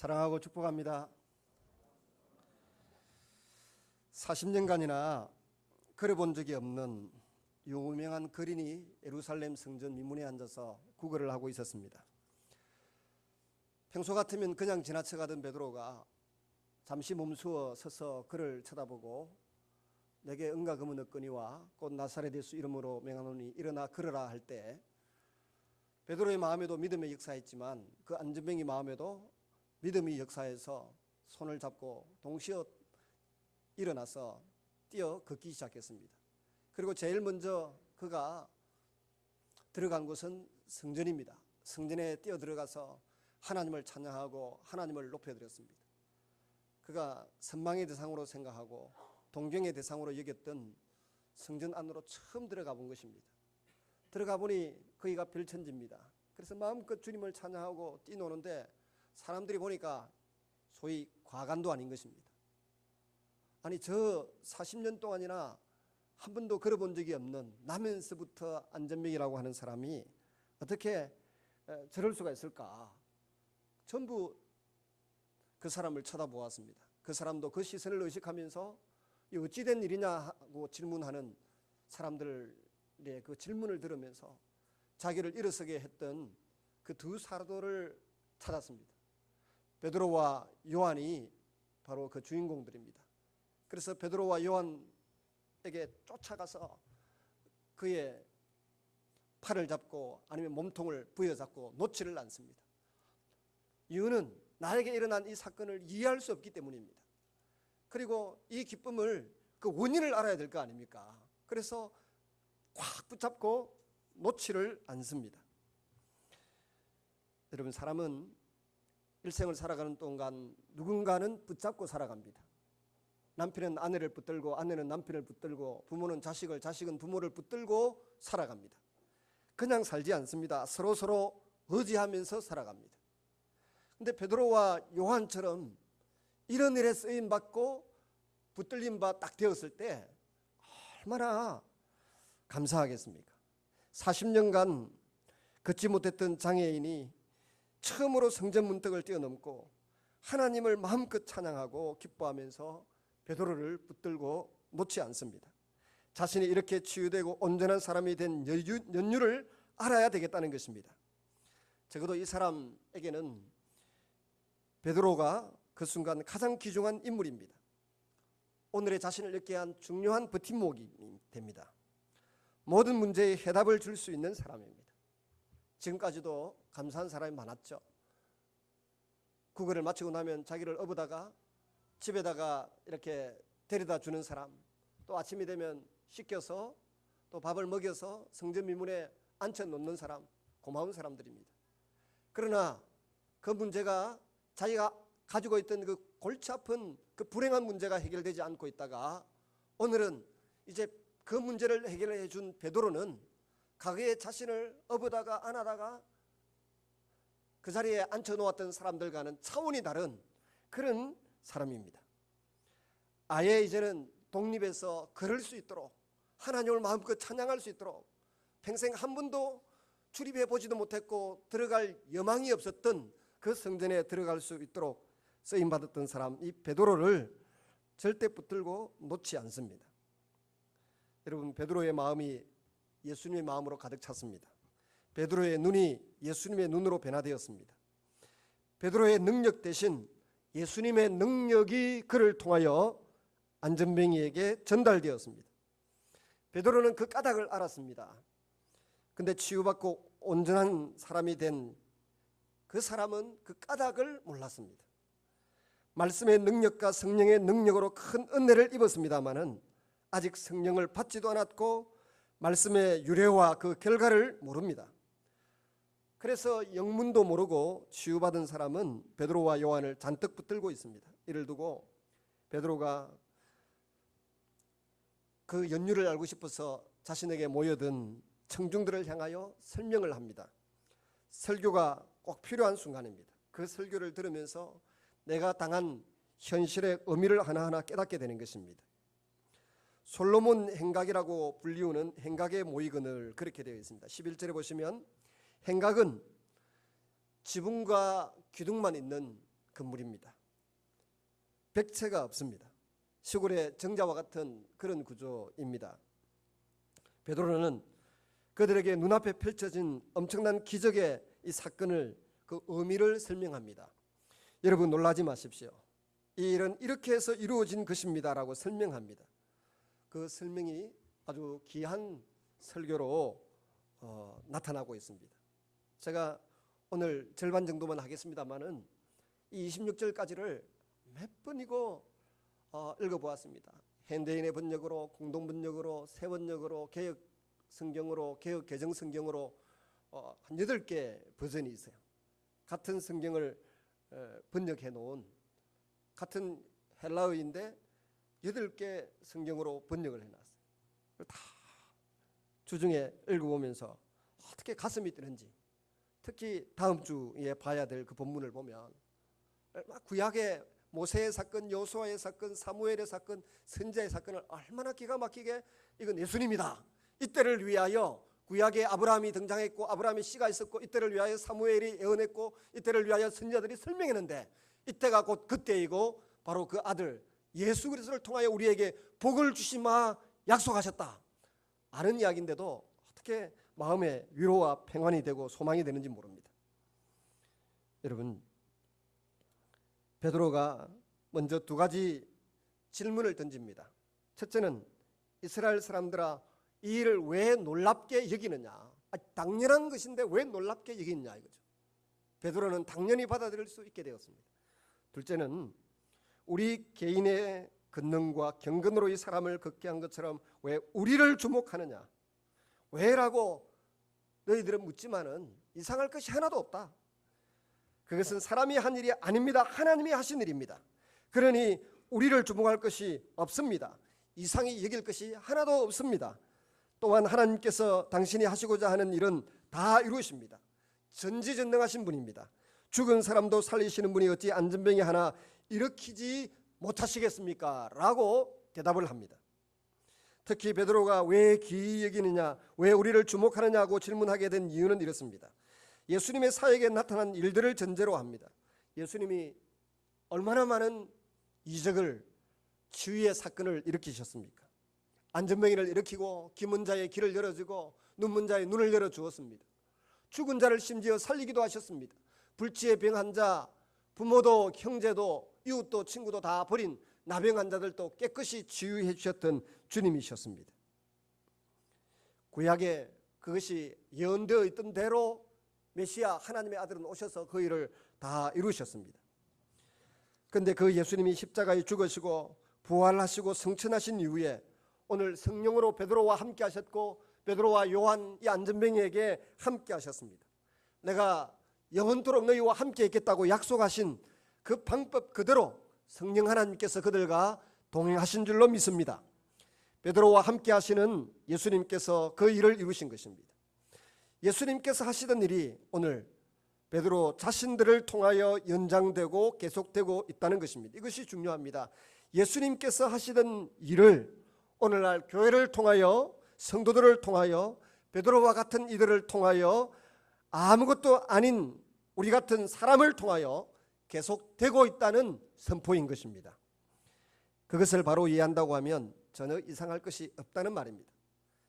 사랑하고 축복합니다. 40년간이나 걸어본 적이 없는 유명한 거린이 예루살렘 성전 미문에 앉아서 구걸을 하고 있었습니다. 평소 같으면 그냥 지나쳐가던 베드로가 잠시 멈추어 서서 그를 쳐다보고 내게 은과 금은 없거니와 곧 나사렛 예수 이름으로 명하노니 일어나 걸으라 할 때 베드로의 마음에도 믿음의 역사했지만 그 안전뱅이 마음에도 믿음이 역사해서 손을 잡고 동시에 일어나서 뛰어 걷기 시작했습니다. 그리고 제일 먼저 그가 들어간 곳은 성전입니다. 성전에 뛰어 들어가서 하나님을 찬양하고 하나님을 높여드렸습니다. 그가 선망의 대상으로 생각하고 동경의 대상으로 여겼던 성전 안으로 처음 들어가 본 것입니다. 들어가 보니 거기가 별천지입니다. 그래서 마음껏 주님을 찬양하고 뛰노는데 사람들이 보니까 소위 과간도 아닌 것입니다. 아니 저 40년 동안이나 한 번도 걸어본 적이 없는 나면서부터 안전병이라고 하는 사람이 어떻게 저럴 수가 있을까? 전부 그 사람을 쳐다보았습니다. 그 사람도 그 시선을 의식하면서 어찌된 일이냐 하고 질문하는 사람들의 그 질문을 들으면서 자기를 일어서게 했던 그 두 사도를 찾았습니다. 베드로와 요한이 바로 그 주인공들입니다. 그래서 베드로와 요한에게 쫓아가서 그의 팔을 잡고 아니면 몸통을 부여잡고 놓지를 않습니다. 이유는 나에게 일어난 이 사건을 이해할 수 없기 때문입니다. 그리고 이 기쁨을 그 원인을 알아야 될 거 아닙니까? 그래서 꽉 붙잡고 놓지를 않습니다. 여러분, 사람은 일생을 살아가는 동안 누군가는 붙잡고 살아갑니다. 남편은 아내를 붙들고 아내는 남편을 붙들고 부모는 자식을, 자식은 부모를 붙들고 살아갑니다. 그냥 살지 않습니다. 서로 의지하면서 살아갑니다. 근데 베드로와 요한처럼 이런 일에 쓰임 받고 붙들림 바 딱 되었을 때 얼마나 감사하겠습니까? 40년간 걷지 못했던 장애인이 처음으로 성전 문턱을 뛰어넘고 하나님을 마음껏 찬양하고 기뻐하면서 베드로를 붙들고 놓지 않습니다. 자신이 이렇게 치유되고 온전한 사람이 된 연유를 알아야 되겠다는 것입니다. 적어도 이 사람에게는 베드로가 그 순간 가장 귀중한 인물입니다. 오늘의 자신을 얻게 한 중요한 버팀목이 됩니다. 모든 문제에 해답을 줄 수 있는 사람입니다. 지금까지도 감사한 사람이 많았죠. 구걸을 마치고 나면 자기를 업어다가 집에다가 이렇게 데려다 주는 사람, 또 아침이 되면 씻겨서 또 밥을 먹여서 성전 미문에 앉혀놓는 사람, 고마운 사람들입니다. 그러나 그 문제가 자기가 가지고 있던 그 골치 아픈 그 불행한 문제가 해결되지 않고 있다가 오늘은 이제 그 문제를 해결해 준 베드로는 과거에 자신을 업어다가 안아다가 그 자리에 앉혀놓았던 사람들과는 차원이 다른 그런 사람입니다. 아예 이제는 독립해서 걸을 수 있도록 하나님을 마음껏 찬양할 수 있도록 평생 한 번도 출입해 보지도 못했고 들어갈 여망이 없었던 그 성전에 들어갈 수 있도록 쓰임받았던 사람, 이 베드로를 절대 붙들고 놓지 않습니다. 여러분, 베드로의 마음이 예수님의 마음으로 가득 찼습니다. 베드로의 눈이 예수님의 눈으로 변화되었습니다. 베드로의 능력 대신 예수님의 능력이 그를 통하여 안전뱅이에게 전달되었습니다. 베드로는 그 까닭을 알았습니다. 근데 치유받고 온전한 사람이 된 그 사람은 그 까닭을 몰랐습니다. 말씀의 능력과 성령의 능력으로 큰 은혜를 입었습니다마는 아직 성령을 받지도 않았고 말씀의 유래와 그 결과를 모릅니다. 그래서 영문도 모르고 치유받은 사람은 베드로와 요한을 잔뜩 붙들고 있습니다. 이를 두고 베드로가 그 연유를 알고 싶어서 자신에게 모여든 청중들을 향하여 설명을 합니다. 설교가 꼭 필요한 순간입니다. 그 설교를 들으면서 내가 당한 현실의 의미를 하나하나 깨닫게 되는 것입니다. 솔로몬 행각이라고 불리우는 행각의 모의근을 그렇게 되어 있습니다. 11절에 보시면 행각은 지붕과 기둥만 있는 건물입니다. 벽체가 없습니다. 시골의 정자와 같은 그런 구조입니다. 베드로는 그들에게 눈앞에 펼쳐진 엄청난 기적의 이 사건을 그 의미를 설명합니다. 여러분 놀라지 마십시오. 이 일은 이렇게 해서 이루어진 것입니다라고 설명합니다. 그 설명이 아주 귀한 설교로 나타나고 있습니다. 제가 오늘 절반 정도만 하겠습니다만은 이 26절까지를 몇 번이고 읽어보았습니다. 현대인의 번역으로, 공동번역으로, 새번역으로, 개혁 성경으로, 개혁 개정 성경으로 한 8개 버전이 있어요. 같은 성경을 번역해 놓은 같은 헬라어인데 8개 성경으로 번역을 해놨어요. 다 주중에 읽어보면서 어떻게 가슴이 뛰는지, 특히 다음 주에 봐야 될 그 본문을 보면 구약의 모세의 사건, 여호수아의 사건, 사무엘의 사건, 선지자의 사건을 얼마나 기가 막히게 이건 예수님이다, 이때를 위하여 구약에 아브라함이 등장했고 아브라함의 씨가 있었고 이때를 위하여 사무엘이 예언했고 이때를 위하여 선지자들이 설명했는데 이때가 곧 그때이고 바로 그 아들 예수 그리스도를 통하여 우리에게 복을 주시마 약속하셨다, 아는 이야기인데도 어떻게 마음의 위로와 평안이 되고 소망이 되는지 모릅니다. 여러분, 베드로가 먼저 2가지 질문을 던집니다. 첫째는 이스라엘 사람들아, 이 일을 왜 놀랍게 여기느냐, 당연한 것인데 왜 놀랍게 여기느냐 이거죠. 베드로는 당연히 받아들일 수 있게 되었습니다. 둘째는 우리 개인의 권능과 경건으로 이 사람을 걷게 한 것처럼 왜 우리를 주목하느냐, 왜라고 너희들은 묻지만은 이상할 것이 하나도 없다. 그것은 사람이 한 일이 아닙니다. 하나님이 하신 일입니다. 그러니 우리를 주목할 것이 없습니다. 이상히 여길 것이 하나도 없습니다. 또한 하나님께서 당신이 하시고자 하는 일은 다 이루십니다. 전지전능하신 분입니다. 죽은 사람도 살리시는 분이 어찌 안전병이 하나 일으키지 못하시겠습니까? 라고 대답을 합니다. 특히 베드로가 왜 귀히 여기느냐, 왜 우리를 주목하느냐고 질문하게 된 이유는 이렇습니다. 예수님의 사역에 나타난 일들을 전제로 합니다. 예수님이 얼마나 많은 이적을, 치유의 사건을 일으키셨습니까? 안전병이를 일으키고 기문 자의 길을 열어주고 눈문 자의 눈을 열어주었습니다. 죽은 자를 심지어 살리기도 하셨습니다. 불치의 병 환자, 부모도 형제도 이웃도 친구도 다 버린 나병 환자들도 깨끗이 치유해 주셨던 주님이셨습니다. 구약에 그것이 예언되어 있던 대로 메시아 하나님의 아들은 오셔서 그 일을 다 이루셨습니다. 그런데 그 예수님이 십자가에 죽으시고 부활하시고 승천하신 이후에 오늘 성령으로 베드로와 함께 하셨고 베드로와 요한 이 안전병이에게 함께 하셨습니다. 내가 영원토록 너희와 함께 있겠다고 약속하신 그 방법 그대로 성령 하나님께서 그들과 동행하신 줄로 믿습니다. 베드로와 함께 하시는 예수님께서 그 일을 이루신 것입니다. 예수님께서 하시던 일이 오늘 베드로 자신들을 통하여 연장되고 계속되고 있다는 것입니다. 이것이 중요합니다. 예수님께서 하시던 일을 오늘날 교회를 통하여, 성도들을 통하여, 베드로와 같은 이들을 통하여, 아무것도 아닌 우리 같은 사람을 통하여 계속되고 있다는 선포인 것입니다. 그것을 바로 이해한다고 하면 전혀 이상할 것이 없다는 말입니다.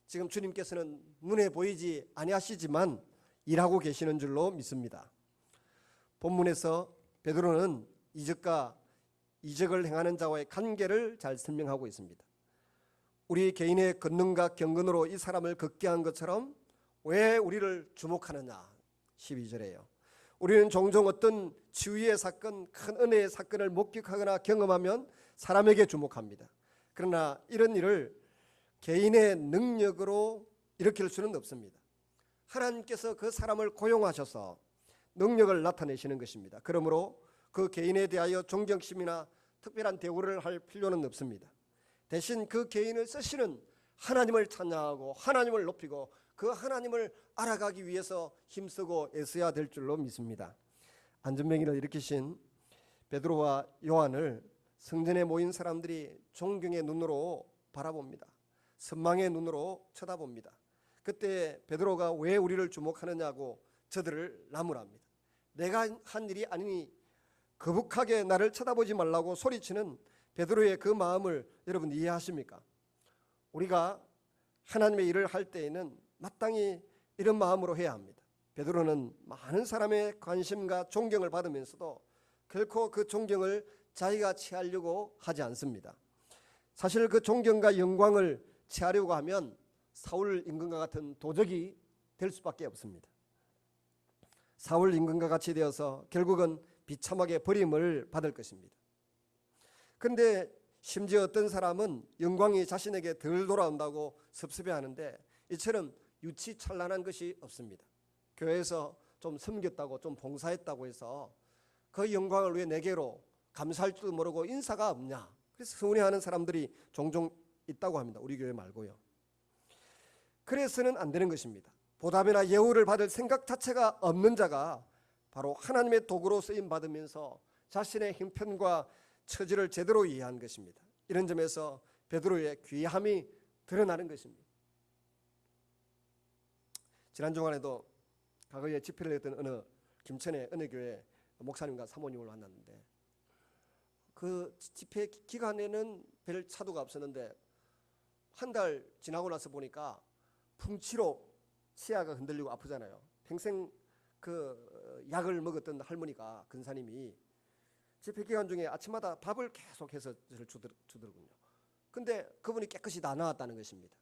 지금 주님께서는 눈에 보이지 아니하시지만 일하고 계시는 줄로 믿습니다. 본문에서 베드로는 이적과 이적을 행하는 자와의 관계를 잘 설명하고 있습니다. 우리 개인의 권능과 경건으로 이 사람을 걷게 한 것처럼 왜 우리를 주목하느냐, 12절에요. 우리는 종종 어떤 치유의 사건, 큰 은혜의 사건을 목격하거나 경험하면 사람에게 주목합니다. 그러나 이런 일을 개인의 능력으로 일으킬 수는 없습니다. 하나님께서 그 사람을 고용하셔서 능력을 나타내시는 것입니다. 그러므로 그 개인에 대하여 존경심이나 특별한 대우를 할 필요는 없습니다. 대신 그 개인을 쓰시는 하나님을 찬양하고 하나님을 높이고 그 하나님을 알아가기 위해서 힘쓰고 애써야 될 줄로 믿습니다. 안전병이를 일으키신 베드로와 요한을 성전에 모인 사람들이 존경의 눈으로 바라봅니다. 선망의 눈으로 쳐다봅니다. 그때 베드로가 왜 우리를 주목하느냐고 저들을 나무랍니다. 내가 한 일이 아니니 거북하게 나를 쳐다보지 말라고 소리치는 베드로의 그 마음을 여러분 이해하십니까? 우리가 하나님의 일을 할 때에는 마땅히 이런 마음으로 해야 합니다. 베드로는 많은 사람의 관심과 존경을 받으면서도 결코 그 존경을 자기가 취하려고 하지 않습니다. 사실 그 존경과 영광을 취하려고 하면 사울 임금과 같은 도적이 될 수밖에 없습니다. 사울 임금과 같이 되어서 결국은 비참하게 버림을 받을 것입니다. 그런데 심지어 어떤 사람은 영광이 자신에게 덜 돌아온다고 섭섭해하는데 이처럼 유치찬란한 것이 없습니다. 교회에서 좀 섬겼다고 좀 봉사했다고 해서 그 영광을 왜 내게로 감사할 줄도 모르고 인사가 없냐, 그래서 서운해하는 사람들이 종종 있다고 합니다. 우리 교회 말고요. 그래서는 안 되는 것입니다. 보답이나 예우를 받을 생각 자체가 없는 자가 바로 하나님의 도구로 쓰임 받으면서 자신의 형편과 처지를 제대로 이해한 것입니다. 이런 점에서 베드로의 귀함이 드러나는 것입니다. 지난 주간에도 과거에 집회를 했던 어느 김천의 어느 교회 목사님과 사모님을 만났는데 그 집회 기간에는 별 차도가 없었는데 한 달 지나고 나서 보니까 풍치로 치아가 흔들리고 아프잖아요. 평생 그 약을 먹었던 할머니가 근사님이 집회 기간 중에 아침마다 밥을 계속해서 저를 주더군요. 근데 그분이 깨끗이 다 나았다는 것입니다.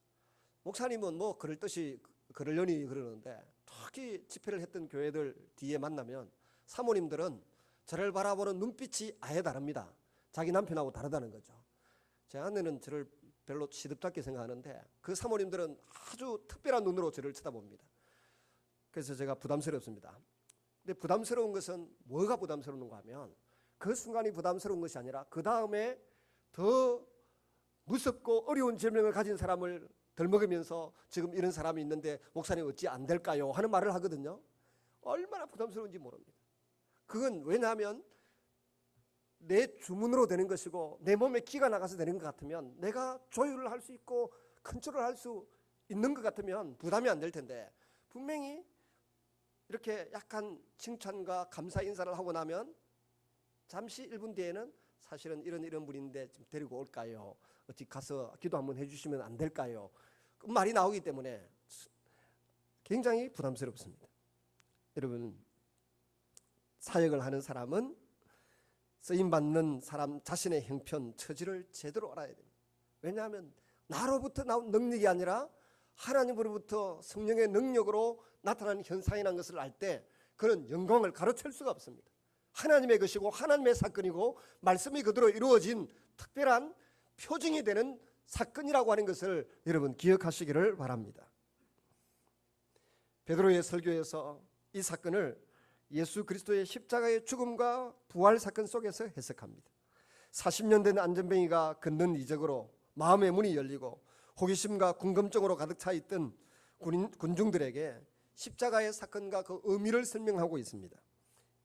목사님은 뭐 그럴듯이 그러려니 그러는데 특히 집회를 했던 교회들 뒤에 만나면 사모님들은 저를 바라보는 눈빛이 아예 다릅니다. 자기 남편하고 다르다는 거죠. 제 아내는 저를 별로 시덥잖게 생각하는데 그 사모님들은 아주 특별한 눈으로 저를 쳐다봅니다. 그래서 제가 부담스럽습니다. 근데 부담스러운 것은 뭐가 부담스러운가 하면 그 순간이 부담스러운 것이 아니라 그 다음에 더 무섭고 어려운 질병을 가진 사람을 덜 먹으면서 지금 이런 사람이 있는데 목사님 어찌 안 될까요? 하는 말을 하거든요. 얼마나 부담스러운지 모릅니다. 그건 왜냐하면 내 주문으로 되는 것이고 내 몸에 기가 나가서 되는 것 같으면 내가 조율을 할 수 있고 컨트롤 할 수 있는 것 같으면 부담이 안 될 텐데 분명히 이렇게 약간 칭찬과 감사 인사를 하고 나면 잠시 1분 뒤에는 사실은 이런 분인데 좀 데리고 올까요? 어찌 가서 기도 한번 해주시면 안 될까요? 그 말이 나오기 때문에 굉장히 부담스럽습니다. 여러분, 사역을 하는 사람은 쓰임받는 사람 자신의 형편, 처지를 제대로 알아야 됩니다. 왜냐하면 나로부터 나온 능력이 아니라 하나님으로부터 성령의 능력으로 나타나는 현상이라는 것을 알 때 그런 영광을 가로챌 수가 없습니다. 하나님의 것이고 하나님의 사건이고 말씀이 그대로 이루어진 특별한 표징이 되는 사건이라고 하는 것을 여러분 기억하시기를 바랍니다. 베드로의 설교에서 이 사건을 예수 그리스도의 십자가의 죽음과 부활 사건 속에서 해석합니다. 40년 된 안전뱅이가 걷는 이적으로 마음의 문이 열리고 호기심과 궁금증으로 가득 차 있던 군중들에게 십자가의 사건과 그 의미를 설명하고 있습니다.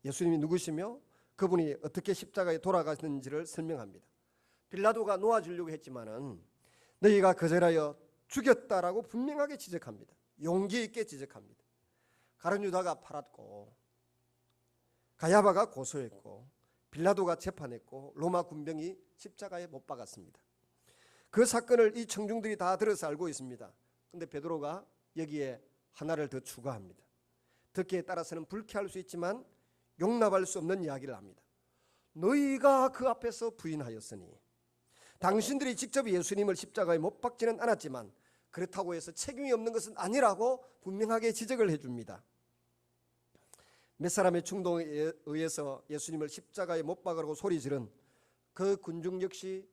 예수님이 누구시며 그분이 어떻게 십자가에 돌아가셨는지를 설명합니다. 빌라도가 놓아주려고 했지만은 너희가 거절하여 죽였다라고 분명하게 지적합니다. 용기 있게 지적합니다. 가룟 유다가 팔았고 가야바가 고소했고 빌라도가 재판했고 로마 군병이 십자가에 못 박았습니다. 그 사건을 이 청중들이 다 들어서 알고 있습니다. 그런데 베드로가 여기에 하나를 더 추가합니다. 듣기에 따라서는 불쾌할 수 있지만 용납할 수 없는 이야기를 합니다. 너희가 그 앞에서 부인하였으니 당신들이 직접 예수님을 십자가에 못 박지는 않았지만 그렇다고 해서 책임이 없는 것은 아니라고 분명하게 지적을 해줍니다. 몇 사람의 충동에 의해서 예수님을 십자가에 못 박으라고 소리 지른 그 군중 역시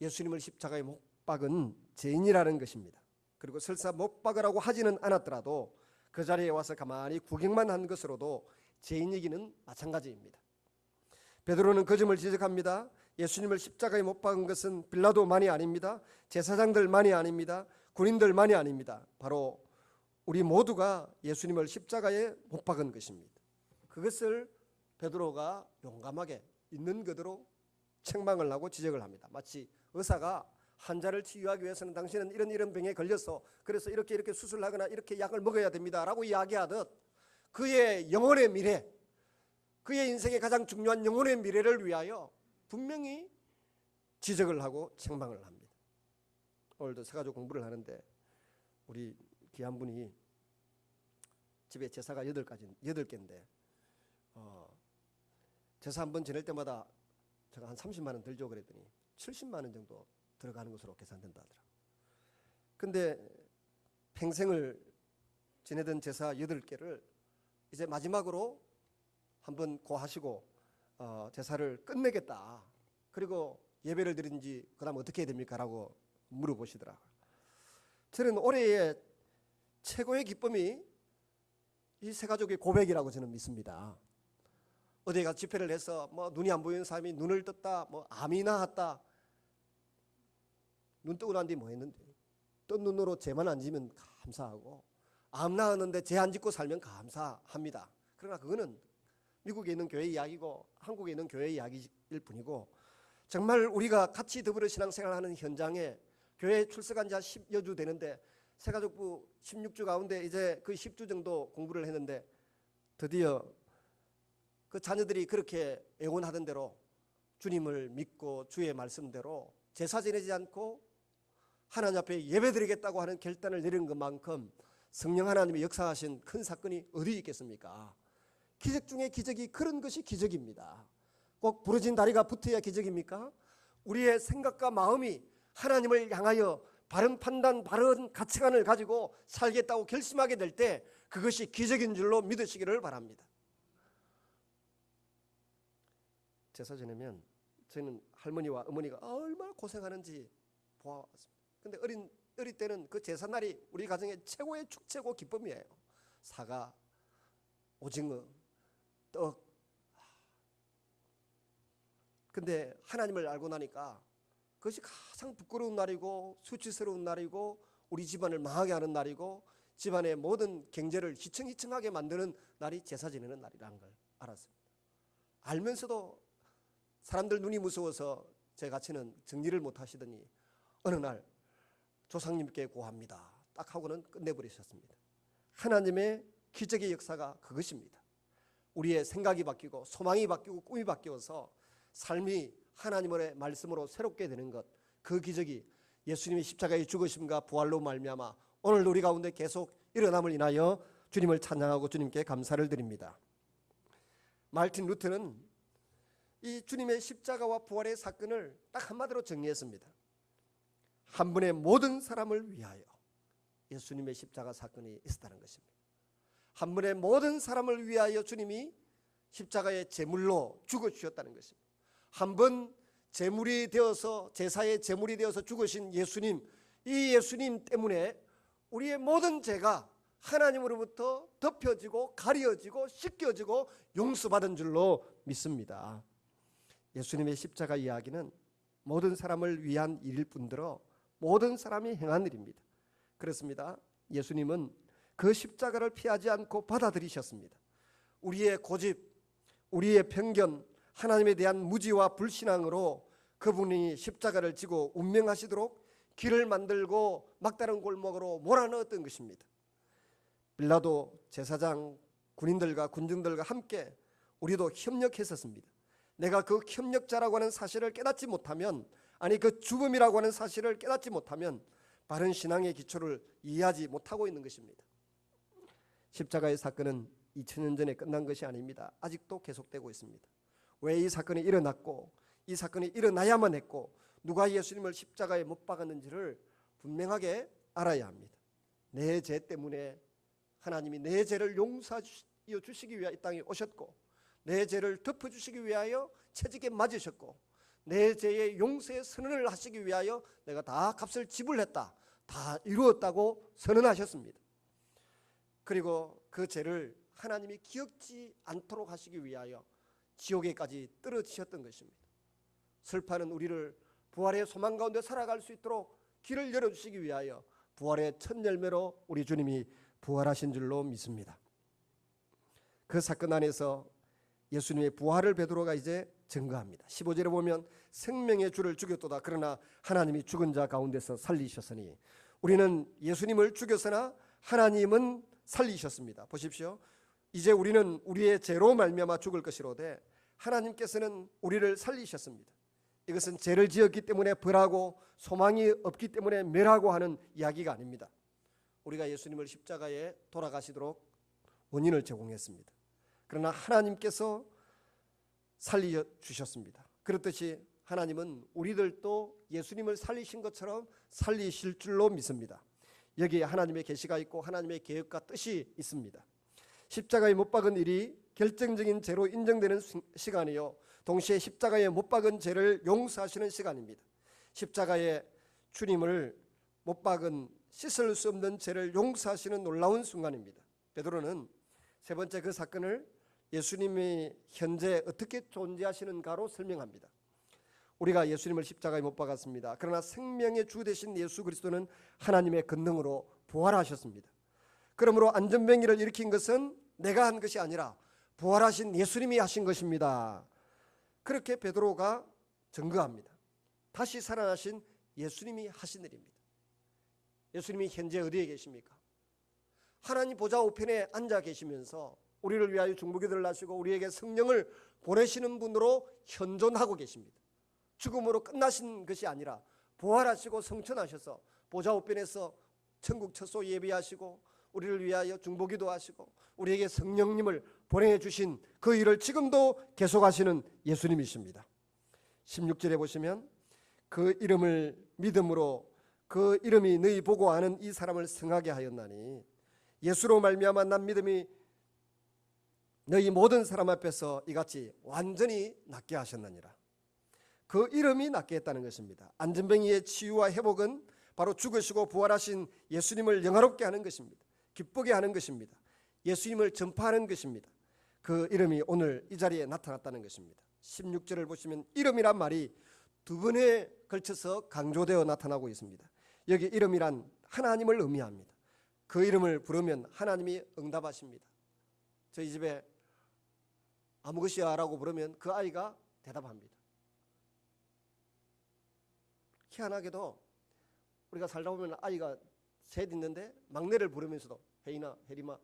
예수님을 십자가에 못 박은 죄인이라는 것입니다. 그리고 설사 못 박으라고 하지는 않았더라도 그 자리에 와서 가만히 구경만 한 것으로도 죄인이기는 마찬가지입니다. 베드로는 그 점을 지적합니다. 예수님을 십자가에 못 박은 것은 빌라도만이 아닙니다. 제사장들만이 아닙니다. 군인들만이 아닙니다. 바로 우리 모두가 예수님을 십자가에 못 박은 것입니다. 그것을 베드로가 용감하게 있는 그대로 책망을 하고 지적을 합니다. 마치 의사가 환자를 치유하기 위해서는 당신은 이런 병에 걸려서 그래서 이렇게 수술하거나 이렇게 약을 먹어야 됩니다 라고 이야기하듯 그의 영혼의 미래, 그의 인생의 가장 중요한 영혼의 미래를 위하여 분명히 지적을 하고 책망을 합니다. 오늘도 새가족 공부를 하는데 우리 귀한 분이 집에 제사가 8개인데 제사 한 번 지낼 때마다 제가 한 30만 원 들죠 그랬더니 70만 원 정도 들어가는 것으로 계산된다 하더라고요. 근데 평생을 지내던 제사 8개를 이제 마지막으로 한번 고하시고 제사를 끝내겠다. 그리고 예배를 드린지 그 다음 어떻게 해야 됩니까? 라고 물어보시더라고요. 저는 올해의 최고의 기쁨이 이 새가족의 고백이라고 저는 믿습니다. 어디에 가서 집회를 해서 뭐 눈이 안 보이는 사람이 눈을 떴다, 뭐 암이 나았다. 눈 뜨고 난 뒤 뭐 했는데? 뜬 눈으로 죄만 안 지면 감사하고 암 나았는데 죄 안 짓고 살면 감사합니다. 그러나 그거는 미국에 있는 교회 이야기고 한국에 있는 교회 이야기일 뿐이고 정말 우리가 같이 더불어 신앙생활하는 현장에 교회에 출석한 지 한 10여 주 되는데 새가족부 16주 가운데 이제 그 10주 정도 공부를 했는데 드디어 그 자녀들이 그렇게 애원하던 대로 주님을 믿고 주의 말씀대로 제사 지내지 않고 하나님 앞에 예배드리겠다고 하는 결단을 내린 것만큼 성령 하나님이 역사하신 큰 사건이 어디 있겠습니까? 기적 중에 기적이 그런 것이 기적입니다. 꼭 부러진 다리가 붙어야 기적입니까? 우리의 생각과 마음이 하나님을 향하여 바른 판단, 바른 가치관을 가지고 살겠다고 결심하게 될 때 그것이 기적인 줄로 믿으시기를 바랍니다. 제사 지내면 저는 할머니와 어머니가 얼마나 고생하는지 보아왔습니다. 근데 어릴 때는 그 제사날이 우리 가정의 최고의 축제고 기쁨이에요. 사과, 오징어, 떡. 근데 하나님을 알고 나니까 그것이 가장 부끄러운 날이고 수치스러운 날이고 우리 집안을 망하게 하는 날이고 집안의 모든 경제를 희청희청하게 만드는 날이 제사 지내는 날이라는 걸 알았습니다. 알면서도 사람들 눈이 무서워서 제 가치는 정리를 못 하시더니 어느 날 조상님께 고합니다. 딱 하고는 끝내버리셨습니다. 하나님의 기적의 역사가 그것입니다. 우리의 생각이 바뀌고 소망이 바뀌고 꿈이 바뀌어서 삶이 하나님의 말씀으로 새롭게 되는 것, 그 기적이 예수님의 십자가의 죽으심과 부활로 말미암아 오늘 우리 가운데 계속 일어남을 인하여 주님을 찬양하고 주님께 감사를 드립니다. 마르틴 루터는 이 주님의 십자가와 부활의 사건을 딱 한마디로 정리했습니다. 한 분의 모든 사람을 위하여 예수님의 십자가 사건이 있었다는 것입니다. 한 분의 모든 사람을 위하여 주님이 십자가의 제물로 죽어주셨다는 것입니다. 한 번 제물이 되어서 제사의 제물이 되어서 죽으신 예수님, 이 예수님 때문에 우리의 모든 죄가 하나님으로부터 덮여지고 가려지고 씻겨지고 용서받은 줄로 믿습니다. 예수님의 십자가 이야기는 모든 사람을 위한 일일 뿐더러 모든 사람이 행한 일입니다. 그렇습니다. 예수님은 그 십자가를 피하지 않고 받아들이셨습니다. 우리의 고집, 우리의 편견, 하나님에 대한 무지와 불신앙으로 그분이 십자가를 지고 운명하시도록 길을 만들고 막다른 골목으로 몰아넣었던 것입니다. 빌라도 제사장 군인들과 군중들과 함께 우리도 협력했었습니다. 내가 그 협력자라고 하는 사실을 깨닫지 못하면, 아니 그 죽음이라고 하는 사실을 깨닫지 못하면 바른 신앙의 기초를 이해하지 못하고 있는 것입니다. 십자가의 사건은 2000년 전에 끝난 것이 아닙니다. 아직도 계속되고 있습니다. 왜 이 사건이 일어났고 이 사건이 일어나야만 했고 누가 예수님을 십자가에 못 박았는지를 분명하게 알아야 합니다. 내 죄 때문에 하나님이 내 죄를 용서하여 주시기 위하여 이 땅에 오셨고 내 죄를 덮어주시기 위하여 채찍에 맞으셨고 내 죄의 용서의 선언을 하시기 위하여 내가 다 값을 지불했다, 다 이루었다고 선언하셨습니다. 그리고 그 죄를 하나님이 기억지 않도록 하시기 위하여 지옥에까지 떨어지셨던 것입니다. 슬퍼하는 우리를 부활의 소망 가운데 살아갈 수 있도록 길을 열어주시기 위하여 부활의 첫 열매로 우리 주님이 부활하신 줄로 믿습니다. 그 사건 안에서 예수님의 부활을 베드로가 이제 증거합니다. 15절에 보면 생명의 주를 죽였도다. 그러나 하나님이 죽은 자 가운데서 살리셨으니, 우리는 예수님을 죽였으나 하나님은 살리셨습니다. 보십시오. 이제 우리는 우리의 죄로 말미암아 죽을 것이로되 하나님께서는 우리를 살리셨습니다. 이것은 죄를 지었기 때문에 벌하고 소망이 없기 때문에 멸하고 하는 이야기가 아닙니다. 우리가 예수님을 십자가에 돌아가시도록 원인을 제공했습니다. 그러나 하나님께서 살려주셨습니다. 그렇듯이 하나님은 우리들도 예수님을 살리신 것처럼 살리실 줄로 믿습니다. 여기에 하나님의 계시가 있고 하나님의 계획과 뜻이 있습니다. 십자가에 못 박은 일이 결정적인 죄로 인정되는 시간이요, 동시에 십자가에 못 박은 죄를 용서하시는 시간입니다. 십자가에 주님을 못 박은 씻을 수 없는 죄를 용서하시는 놀라운 순간입니다. 베드로는 세 번째 그 사건을 예수님이 현재 어떻게 존재하시는가로 설명합니다. 우리가 예수님을 십자가에 못 박았습니다. 그러나 생명의 주 되신 예수 그리스도는 하나님의 권능으로 부활하셨습니다. 그러므로 안전병기를 일으킨 것은 내가 한 것이 아니라 부활하신 예수님이 하신 것입니다. 그렇게 베드로가 증거합니다. 다시 살아나신 예수님이 하신 일입니다. 예수님이 현재 어디에 계십니까? 하나님 보좌 우편에 앉아 계시면서 우리를 위하여 중보기도를 하시고 우리에게 성령을 보내시는 분으로 현존하고 계십니다. 죽음으로 끝나신 것이 아니라 부활하시고 성천하셔서 보좌 우편에서 천국 처소 예비하시고 우리를 위하여 중보기도 하시고 우리에게 성령님을 보내주신 그 일을 지금도 계속하시는 예수님이십니다. 16절에 보시면 그 이름을 믿음으로 그 이름이 너희 보고 아는 이 사람을 성하게 하였나니 예수로 말미암아 난 믿음이 너희 모든 사람 앞에서 이같이 완전히 낫게 하셨느니라. 그 이름이 낫게 했다는 것입니다. 안전병이의 치유와 회복은 바로 죽으시고 부활하신 예수님을 영화롭게 하는 것입니다. 기쁘게 하는 것입니다. 예수님을 전파하는 것입니다. 그 이름이 오늘 이 자리에 나타났다는 것입니다. 16절을 보시면 이름이란 말이 두 번에 걸쳐서 강조되어 나타나고 있습니다. 여기 이름이란 하나님을 의미합니다. 그 이름을 부르면 하나님이 응답하십니다. 저희 집에 아무 것이야 라고 부르면 그 아이가 대답합니다. 희한하게도 우리가 살다 보면 아이가 셋 있는데 막내를 부르면서도 혜인아, 혜림아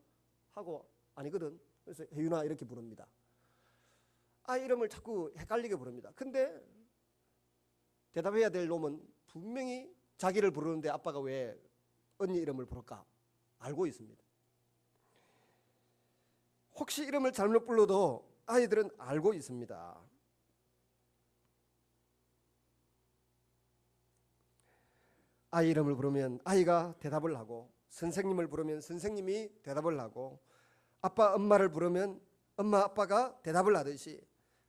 하고 아니거든. 그래서 혜윤아 이렇게 부릅니다. 아이 이름을 자꾸 헷갈리게 부릅니다. 근데 대답해야 될 놈은 분명히 자기를 부르는데 아빠가 왜 언니 이름을 부를까 알고 있습니다. 혹시 이름을 잘못 불러도 아이들은 알고 있습니다. 아이 이름을 부르면 아이가 대답을 하고 선생님을 부르면 선생님이 대답을 하고 아빠 엄마를 부르면 엄마 아빠가 대답을 하듯이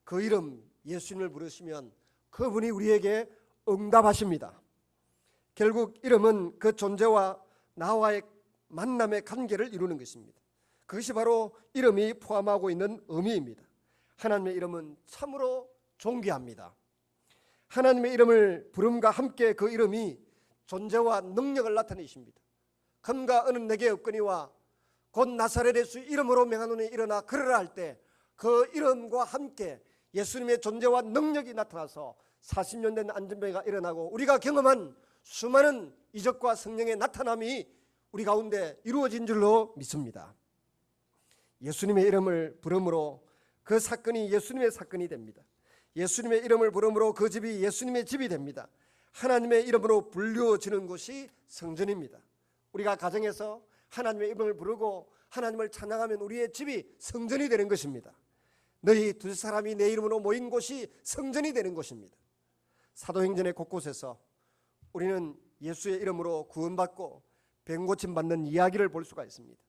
그 이름 예수님을 부르시면 그분이 우리에게 응답하십니다. 결국 이름은 그 존재와 나와의 만남의 관계를 이루는 것입니다. 그것이 바로 이름이 포함하고 있는 의미입니다. 하나님의 이름은 참으로 존귀합니다. 하나님의 이름을 부름과 함께 그 이름이 존재와 능력을 나타내십니다. 검과 은은 내게 없거니와 곧 나사렛 예수 이름으로 명하노니 일어나 걸으라 할 때 그 이름과 함께 예수님의 존재와 능력이 나타나서 40년 된 안전병이가 일어나고 우리가 경험한 수많은 이적과 성령의 나타남이 우리 가운데 이루어진 줄로 믿습니다. 예수님의 이름을 부름으로 그 사건이 예수님의 사건이 됩니다. 예수님의 이름을 부름으로 그 집이 예수님의 집이 됩니다. 하나님의 이름으로 불려지는 곳이 성전입니다. 우리가 가정에서 하나님의 이름을 부르고 하나님을 찬양하면 우리의 집이 성전이 되는 것입니다. 너희 두 사람이 내 이름으로 모인 곳이 성전이 되는 것입니다. 사도행전의 곳곳에서 우리는 예수의 이름으로 구원받고 병고침 받는 이야기를 볼 수가 있습니다.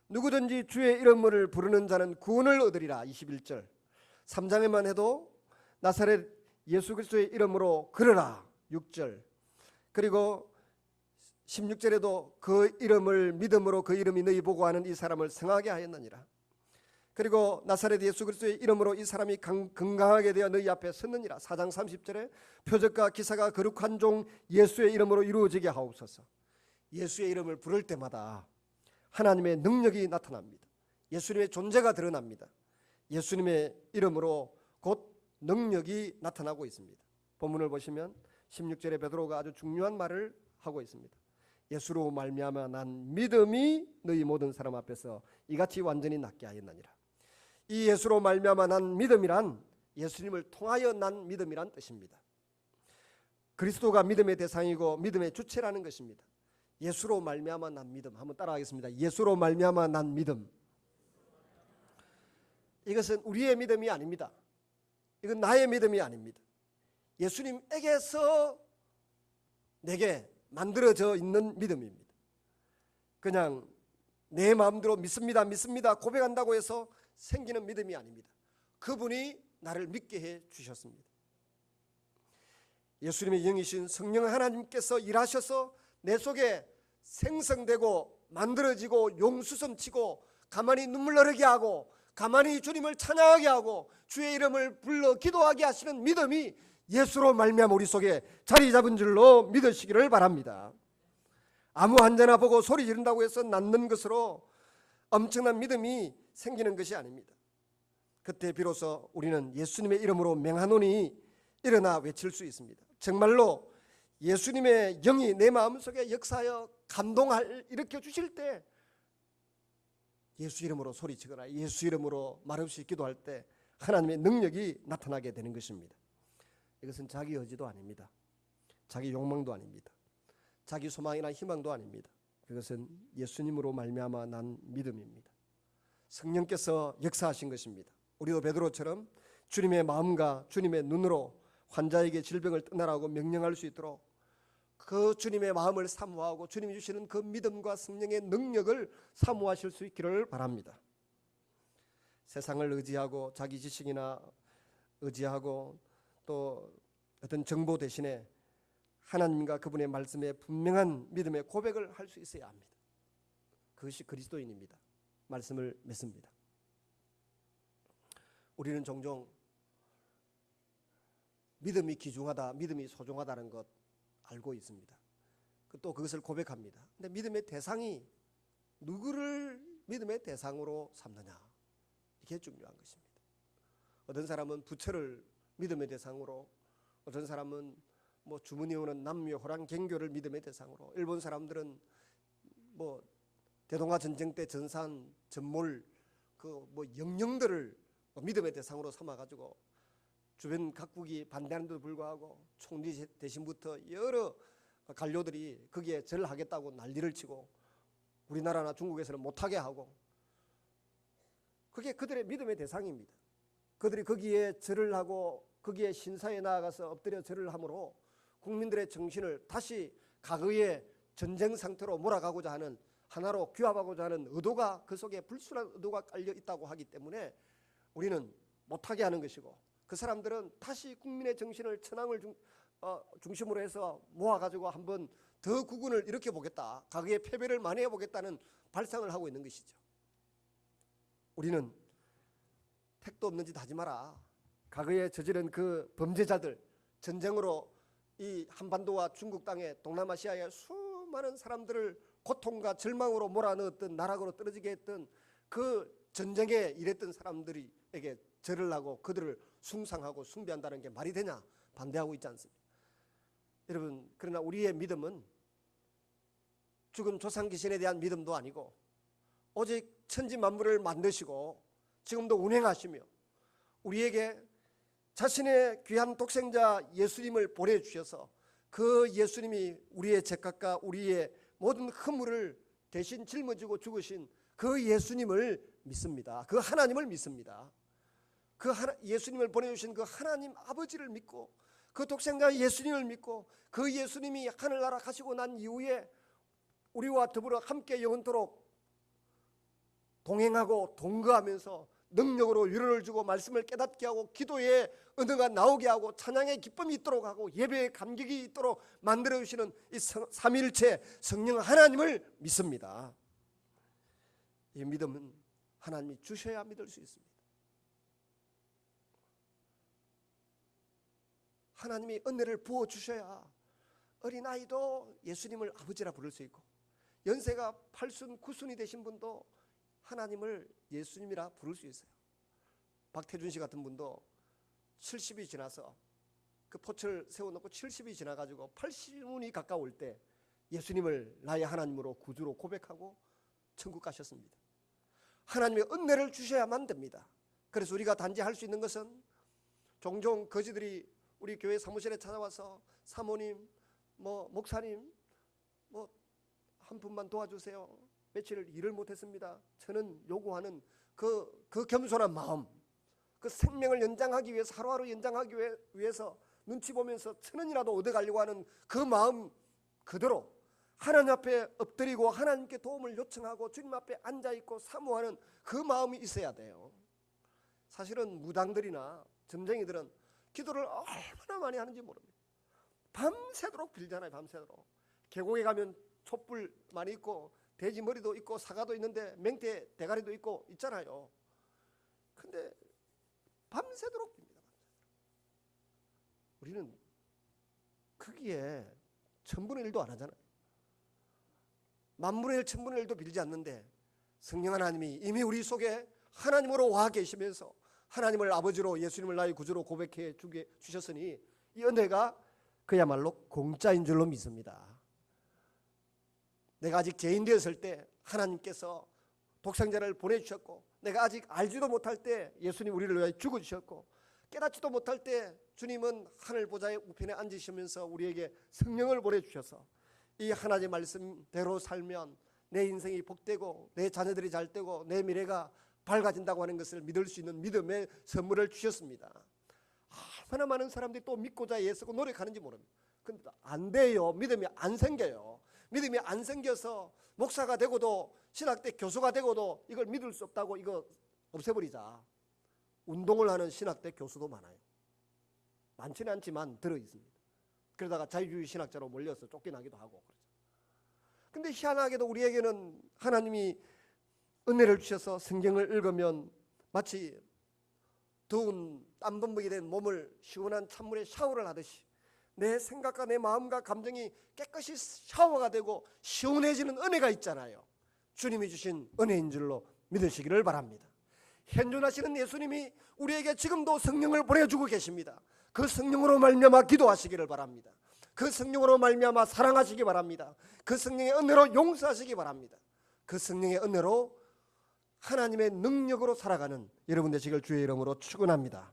누구든지 주의 이름을 부르는 자는 구원을 얻으리라 21절. 3장에만 해도 나사렛 예수 그리스도의 이름으로 걸으라 6절. 그리고 16절에도 그 이름을 믿음으로 그 이름이 너희 보고 하는 이 사람을 성하게 하였느니라. 그리고 나사렛 예수 그리스도의 이름으로 이 사람이 건강하게 되어 너희 앞에 섰느니라. 4장 30절에 표적과 기사가 거룩한 종 예수의 이름으로 이루어지게 하옵소서. 예수의 이름을 부를 때마다 하나님의 능력이 나타납니다. 예수님의 존재가 드러납니다. 예수님의 이름으로 곧 능력이 나타나고 있습니다. 본문을 보시면 16절에 베드로가 아주 중요한 말을 하고 있습니다. 예수로 말미암아 난 믿음이 너희 모든 사람 앞에서 이같이 완전히 낫게 하였느니라. 이 예수로 말미암아 난 믿음이란 예수님을 통하여 난 믿음이란 뜻입니다. 그리스도가 믿음의 대상이고 믿음의 주체라는 것입니다. 예수로 말미암아 난 믿음. 한번 따라하겠습니다. 예수로 말미암아 난 믿음. 이것은 우리의 믿음이 아닙니다. 이건 나의 믿음이 아닙니다. 예수님에게서 내게 만들어져 있는 믿음입니다. 그냥 내 마음대로 믿습니다 고백한다고 해서 생기는 믿음이 아닙니다. 그분이 나를 믿게 해 주셨습니다. 예수님의 영이신 성령 하나님께서 일하셔서 내 속에 생성되고 만들어지고 용수섬치고 가만히 눈물 흐르게 하고 가만히 주님을 찬양하게 하고 주의 이름을 불러 기도하게 하시는 믿음이 예수로 말미암아 우리 속에 자리 잡은 줄로 믿으시기를 바랍니다. 아무 한자나 보고 소리 지른다고 해서 낫는 것으로 엄청난 믿음이 생기는 것이 아닙니다. 그때 비로소 우리는 예수님의 이름으로 맹하노니 일어나 외칠 수 있습니다. 정말로 예수님의 영이 내 마음속에 역사하여 감동을 일으켜 주실 때 예수 이름으로 소리치거나 예수 이름으로 말없이 기도할 때 하나님의 능력이 나타나게 되는 것입니다. 이것은 자기 의지도 아닙니다. 자기 욕망도 아닙니다. 자기 소망이나 희망도 아닙니다. 그것은 예수님으로 말미암아 난 믿음입니다. 성령께서 역사하신 것입니다. 우리도 베드로처럼 주님의 마음과 주님의 눈으로 환자에게 질병을 떠나라고 명령할 수 있도록 그 주님의 마음을 사모하고 주님이 주시는 그 믿음과 성령의 능력을 사모하실 수 있기를 바랍니다. 세상을 의지하고 자기 지식이나 의지하고 또 어떤 정보 대신에 하나님과 그분의 말씀에 분명한 믿음의 고백을 할 수 있어야 합니다. 그것이 그리스도인입니다. 말씀을 맺습니다. 우리는 종종 믿음이 귀중하다, 믿음이 소중하다는 것 알고 있습니다. 또 그것을 고백합니다. 근데 믿음의 대상이 누구를 믿음의 대상으로 삼느냐, 이게 중요한 것입니다. 어떤 사람은 부처를 믿음의 대상으로, 어떤 사람은 뭐 주문이 오는 남묘 호랑갱교를 믿음의 대상으로, 일본 사람들은 뭐 대동아 전쟁 때 전산 전몰 그 뭐 영령들을 믿음의 대상으로 삼아가지고 주변 각국이 반대하는데도 불구하고 총리 대신부터 여러 관료들이 거기에 절하겠다고 난리를 치고 우리나라나 중국에서는 못하게 하고, 그게 그들의 믿음의 대상입니다. 그들이 거기에 절을 하고 거기에 신사에 나아가서 엎드려 절을 함으로 국민들의 정신을 다시 과거의 전쟁 상태로 몰아가고자 하는, 하나로 규합하고자 하는 의도가, 그 속에 불순한 의도가 깔려 있다고 하기 때문에 우리는 못하게 하는 것이고, 그 사람들은 다시 국민의 정신을 천황을 중심으로 해서 모아가지고 한번 더 국군을 일으켜 보겠다, 과거의 패배를 만회해 보겠다는 발상을 하고 있는 것이죠. 우리는 택도 없는 짓 하지 마라. 과거에 저지른 그 범죄자들, 전쟁으로 이 한반도와 중국 땅에 동남아시아의 수많은 사람들을 고통과 절망으로 몰아넣었던, 나락으로 떨어지게 했던 그 전쟁에 일했던 사람들에게 절을 하고 그들을 숭상하고 숭배한다는 게 말이 되냐? 반대하고 있지 않습니까? 여러분, 그러나 우리의 믿음은 죽은 조상 귀신에 대한 믿음도 아니고, 오직 천지 만물을 만드시고 지금도 운행하시며 우리에게 자신의 귀한 독생자 예수님을 보내주셔서 그 예수님이 우리의 죄값과 우리의 모든 허물을 대신 짊어지고 죽으신 그 예수님을 믿습니다. 그 하나님을 믿습니다. 그 예수님을 보내주신 그 하나님 아버지를 믿고, 그 독생자 예수님을 믿고, 그 예수님이 하늘나라 가시고 난 이후에 우리와 더불어 함께 영원토록 동행하고 동거하면서 능력으로 위로를 주고 말씀을 깨닫게 하고 기도의 은혜가 나오게 하고 찬양의 기쁨이 있도록 하고 예배의 감격이 있도록 만들어주시는 이 삼위일체 성령 하나님을 믿습니다. 이 믿음은 하나님이 주셔야 믿을 수 있습니다. 하나님이 은혜를 부어주셔야 어린아이도 예수님을 아버지라 부를 수 있고, 연세가 8순 9순이 되신 분도 하나님을 예수님이라 부를 수 있어요. 박태준 씨 같은 분도 70이 지나서 그 포철 세워놓고 70이 지나가지고 80문이 가까울 때 예수님을 나의 하나님으로 구주로 고백하고 천국 가셨습니다. 하나님의 은혜를 주셔야만 됩니다. 그래서 우리가 단지 할 수 있는 것은 종종 거지들이 우리 교회 사무실에 찾아와서 사모님, 목사님, 한 분만 도와주세요. 며칠 일을 못했습니다. 저는 요구하는 그 겸손한 마음, 그 생명을 연장하기 위해서, 하루하루 연장하기 위해서 눈치 보면서 1,000원이라도 얻어가려고 하는 그 마음 그대로 하나님 앞에 엎드리고 하나님께 도움을 요청하고 주님 앞에 앉아있고 사모하는 그 마음이 있어야 돼요. 사실은 무당들이나 점쟁이들은 기도를 얼마나 많이 하는지 모릅니다. 밤새도록 빌잖아요. 밤새도록. 계곡에 가면 촛불 많이 있고 돼지 머리도 있고 사과도 있는데 맹태 대가리도 있고 있잖아요. 근데 밤새도록 빕니다. 우리는 거기에 1000분의 1도 안 하잖아요. 만분의 1, 1000분의 1도 빌지 않는데 성령 하나님이 이미 우리 속에 하나님으로 와 계시면서 하나님을 아버지로 예수님을 나의 구주로 고백해 주셨으니 이 은혜가 그야말로 공짜인 줄로 믿습니다. 내가 아직 죄인 되었을 때 하나님께서 독생자를 보내주셨고, 내가 아직 알지도 못할 때 예수님 우리를 위하여 죽어주셨고, 깨닫지도 못할 때 주님은 하늘 보좌의 우편에 앉으시면서 우리에게 성령을 보내주셔서 이 하나님의 말씀대로 살면 내 인생이 복되고 내 자녀들이 잘되고 내 미래가 밝아진다고 하는 것을 믿을 수 있는 믿음의 선물을 주셨습니다. 얼마나 많은 사람들이 또 믿고자 애쓰고 노력하는지 모릅니다. 근데 안 돼요. 믿음이 안 생겨요. 믿음이 안 생겨서 목사가 되고도 신학대 교수가 되고도 이걸 믿을 수 없다고 이거 없애버리자. 운동을 하는 신학대 교수도 많아요. 많지는 않지만 들어있습니다. 그러다가 자유주의 신학자로 몰려서 쫓겨나기도 하고 그러죠. 근데 희한하게도 우리에게는 하나님이 은혜를 주셔서 성경을 읽으면 마치 더운 땀범벅이 된 몸을 시원한 찬물에 샤워를 하듯이 내 생각과 내 마음과 감정이 깨끗이 샤워가 되고 시원해지는 은혜가 있잖아요. 주님이 주신 은혜인 줄로 믿으시기를 바랍니다. 현존하시는 예수님이 우리에게 지금도 성령을 보내주고 계십니다. 그 성령으로 말미암아 기도하시기를 바랍니다. 그 성령으로 말미암아 사랑하시기 바랍니다. 그 성령의 은혜로 용서하시기 바랍니다. 그 성령의 은혜로 하나님의 능력으로 살아가는 여러분 되시길 주의 이름으로 축원합니다.